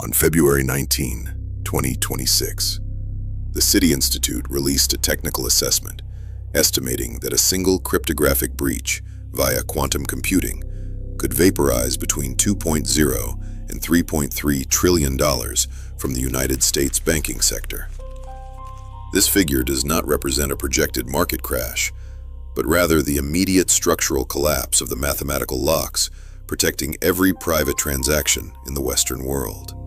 On February 19, 2026, the Citi Institute released a technical assessment estimating that a single cryptographic breach via quantum computing could vaporize between $2.0 and $3.3 trillion from the United States banking sector. This figure does not represent a projected market crash, but rather the immediate structural collapse of the mathematical locks protecting every private transaction in the Western world.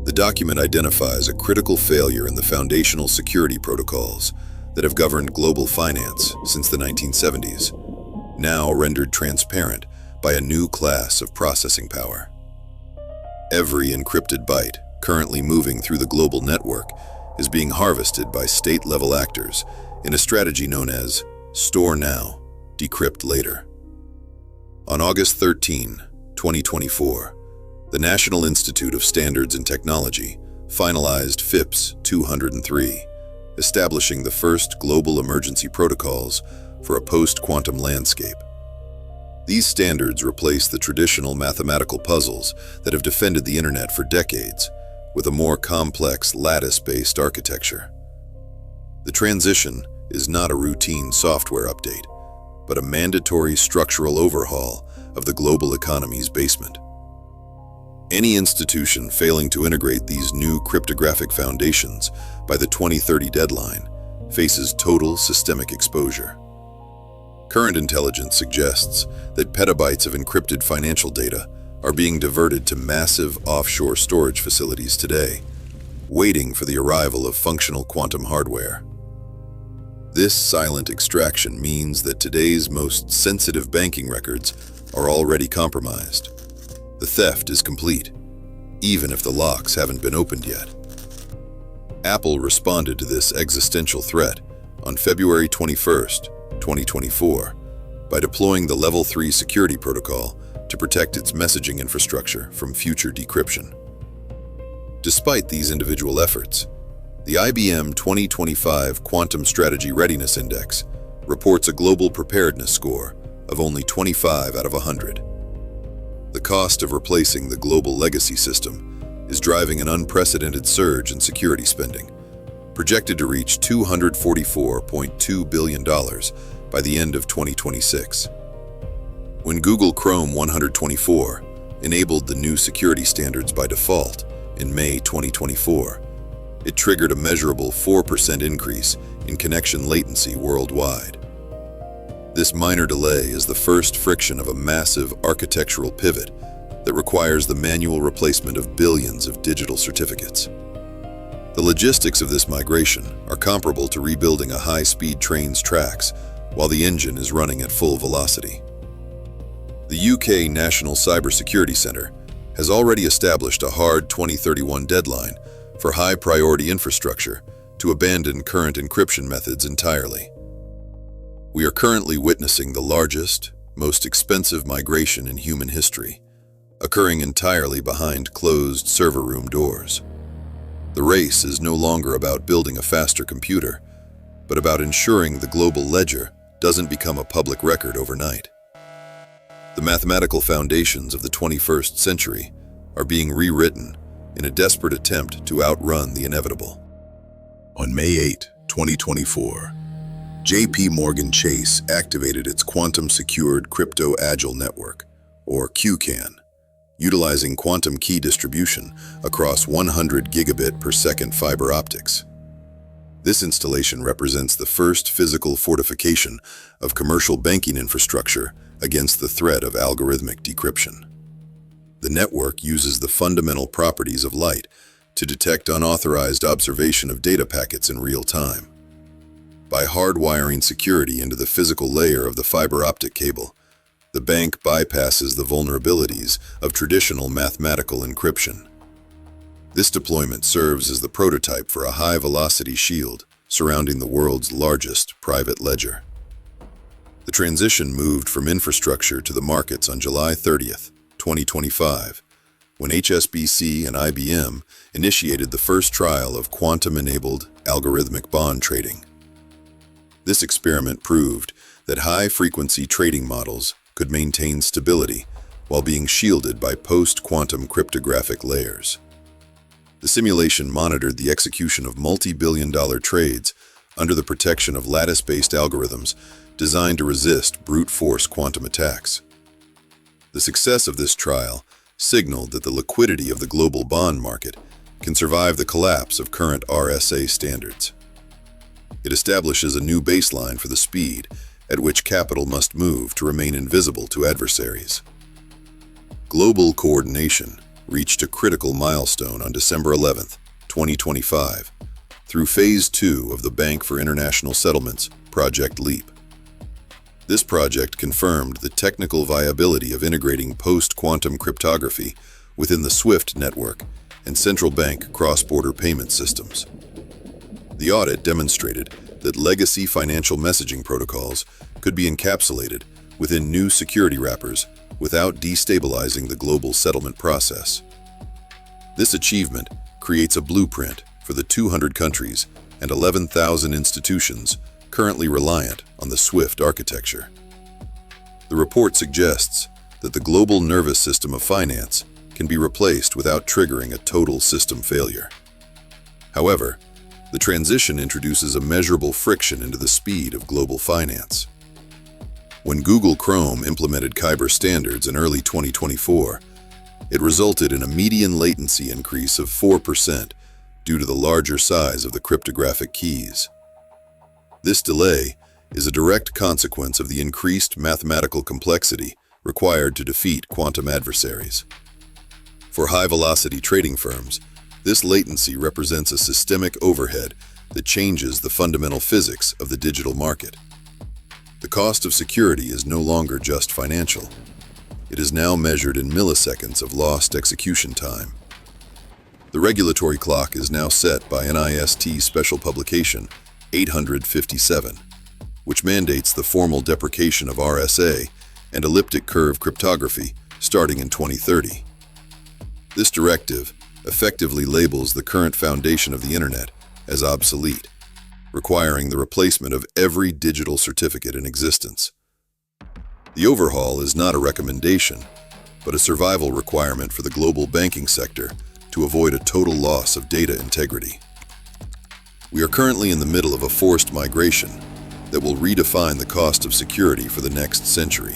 The document identifies a critical failure in the foundational security protocols that have governed global finance since the 1970s, now rendered transparent by a new class of processing power. Every encrypted byte currently moving through the global network is being harvested by state-level actors in a strategy known as Store Now, Decrypt Later. On August 13, 2024, the National Institute of Standards and Technology finalized FIPS 203, establishing the first global emergency protocols for a post-quantum landscape. These standards replace the traditional mathematical puzzles that have defended the internet for decades with a more complex lattice-based architecture. The transition is not a routine software update, but a mandatory structural overhaul of the global economy's basement. Any institution failing to integrate these new cryptographic foundations by the 2030 deadline faces total systemic exposure. Current intelligence suggests that petabytes of encrypted financial data are being diverted to massive offshore storage facilities today, waiting for the arrival of functional quantum hardware. This silent extraction means that today's most sensitive banking records are already compromised. The theft is complete, even if the locks haven't been opened yet. Apple responded to this existential threat on February 21, 2024, by deploying the Level 3 security protocol to protect its messaging infrastructure from future decryption. Despite these individual efforts, the IBM 2025 Quantum Strategy Readiness Index reports a global preparedness score of only 25 out of 100. The cost of replacing the global legacy system is driving an unprecedented surge in security spending, projected to reach $244.2 billion by the end of 2026. When Google Chrome 124 enabled the new security standards by default in May 2024, it triggered a measurable 4% increase in connection latency worldwide. This minor delay is the first friction of a massive architectural pivot that requires the manual replacement of billions of digital certificates. The logistics of this migration are comparable to rebuilding a high-speed train's tracks while the engine is running at full velocity. The UK National Cybersecurity Centre has already established a hard 2031 deadline for high-priority infrastructure to abandon current encryption methods entirely. We are currently witnessing the largest, most expensive migration in human history, occurring entirely behind closed server room doors. The race is no longer about building a faster computer, but about ensuring the global ledger doesn't become a public record overnight. The mathematical foundations of the 21st century are being rewritten in a desperate attempt to outrun the inevitable. On May 8, 2024, J.P. Morgan Chase activated its quantum-secured crypto agile network, or QCAN, utilizing quantum key distribution across 100 gigabit per second fiber optics. This installation represents the first physical fortification of commercial banking infrastructure against the threat of algorithmic decryption. The network uses the fundamental properties of light to detect unauthorized observation of data packets in real time. By hardwiring security into the physical layer of the fiber optic cable, the bank bypasses the vulnerabilities of traditional mathematical encryption. This deployment serves as the prototype for a high-velocity shield surrounding the world's largest private ledger. The transition moved from infrastructure to the markets on July 30th, 2025, when HSBC and IBM initiated the first trial of quantum-enabled algorithmic bond trading. This experiment proved that high-frequency trading models could maintain stability while being shielded by post-quantum cryptographic layers. The simulation monitored the execution of multi-billion-dollar trades under the protection of lattice-based algorithms designed to resist brute-force quantum attacks. The success of this trial signaled that the liquidity of the global bond market can survive the collapse of current RSA standards. It establishes a new baseline for the speed at which capital must move to remain invisible to adversaries. Global coordination reached a critical milestone on December 11, 2025, through Phase 2 of the Bank for International Settlements, Project LEAP. This project confirmed the technical viability of integrating post-quantum cryptography within the SWIFT network and central bank cross-border payment systems. The audit demonstrated that legacy financial messaging protocols could be encapsulated within new security wrappers without destabilizing the global settlement process. This achievement creates a blueprint for the 200 countries and 11,000 institutions currently reliant on the SWIFT architecture. The report suggests that the global nervous system of finance can be replaced without triggering a total system failure. However, the transition introduces a measurable friction into the speed of global finance. When Google Chrome implemented Kyber standards in early 2024, it resulted in a median latency increase of 4% due to the larger size of the cryptographic keys. This delay is a direct consequence of the increased mathematical complexity required to defeat quantum adversaries. For high-velocity trading firms, this latency represents a systemic overhead that changes the fundamental physics of the digital market. The cost of security is no longer just financial. It is now measured in milliseconds of lost execution time. The regulatory clock is now set by NIST Special Publication 857, which mandates the formal deprecation of RSA and elliptic curve cryptography starting in 2030. This directive effectively labels the current foundation of the Internet as obsolete, requiring the replacement of every digital certificate in existence. The overhaul is not a recommendation, but a survival requirement for the global banking sector to avoid a total loss of data integrity. We are currently in the middle of a forced migration that will redefine the cost of security for the next century.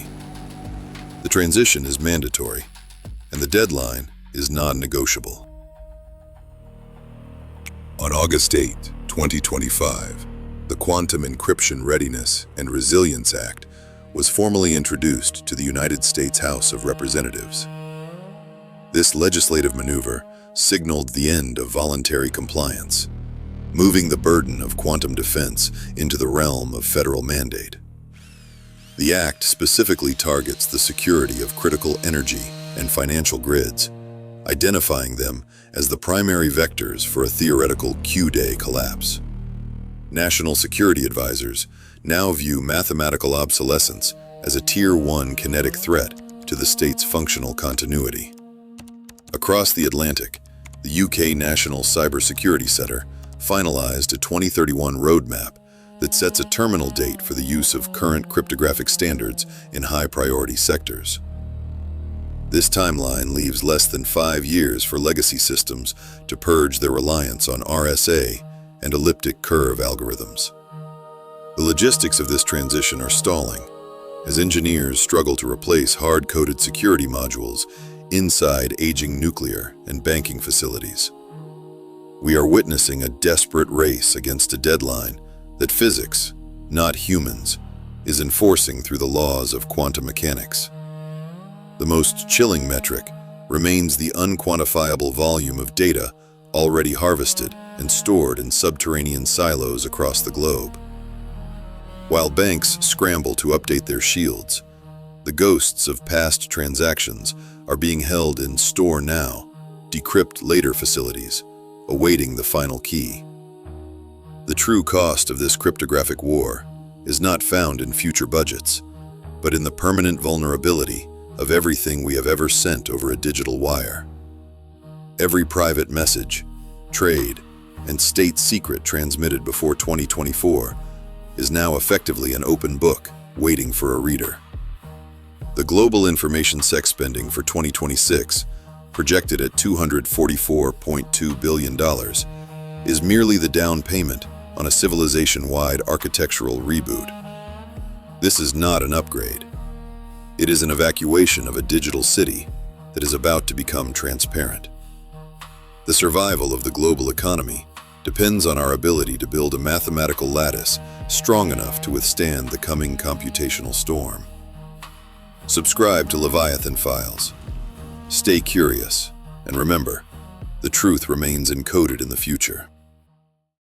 The transition is mandatory, and the deadline is non-negotiable. On August 8, 2025, the Quantum Encryption Readiness and Resilience Act was formally introduced to the United States House of Representatives. This legislative maneuver signaled the end of voluntary compliance, moving the burden of quantum defense into the realm of federal mandate. The act specifically targets the security of critical energy and financial grids, identifying them as the primary vectors for a theoretical Q-day collapse. National security advisors now view mathematical obsolescence as a Tier 1 kinetic threat to the state's functional continuity. Across the Atlantic, the UK National Cybersecurity Centre finalized a 2031 roadmap that sets a terminal date for the use of current cryptographic standards in high-priority sectors. This timeline leaves less than 5 years for legacy systems to purge their reliance on RSA and elliptic curve algorithms. The logistics of this transition are stalling, as engineers struggle to replace hard-coded security modules inside aging nuclear and banking facilities. We are witnessing a desperate race against a deadline that physics, not humans, is enforcing through the laws of quantum mechanics. The most chilling metric remains the unquantifiable volume of data already harvested and stored in subterranean silos across the globe. While banks scramble to update their shields, the ghosts of past transactions are being held in store now, decrypt later facilities, awaiting the final key. The true cost of this cryptographic war is not found in future budgets, but in the permanent vulnerability of everything we have ever sent over a digital wire. Every private message, trade, and state secret transmitted before 2024 is now effectively an open book waiting for a reader. The global information sec spending for 2026, projected at $244.2 billion, is merely the down payment on a civilization-wide architectural reboot. This is not an upgrade. It is an evacuation of a digital city that is about to become transparent. The survival of the global economy depends on our ability to build a mathematical lattice strong enough to withstand the coming computational storm. Subscribe to Leviathan Files. Stay curious, and remember, the truth remains encoded in the future.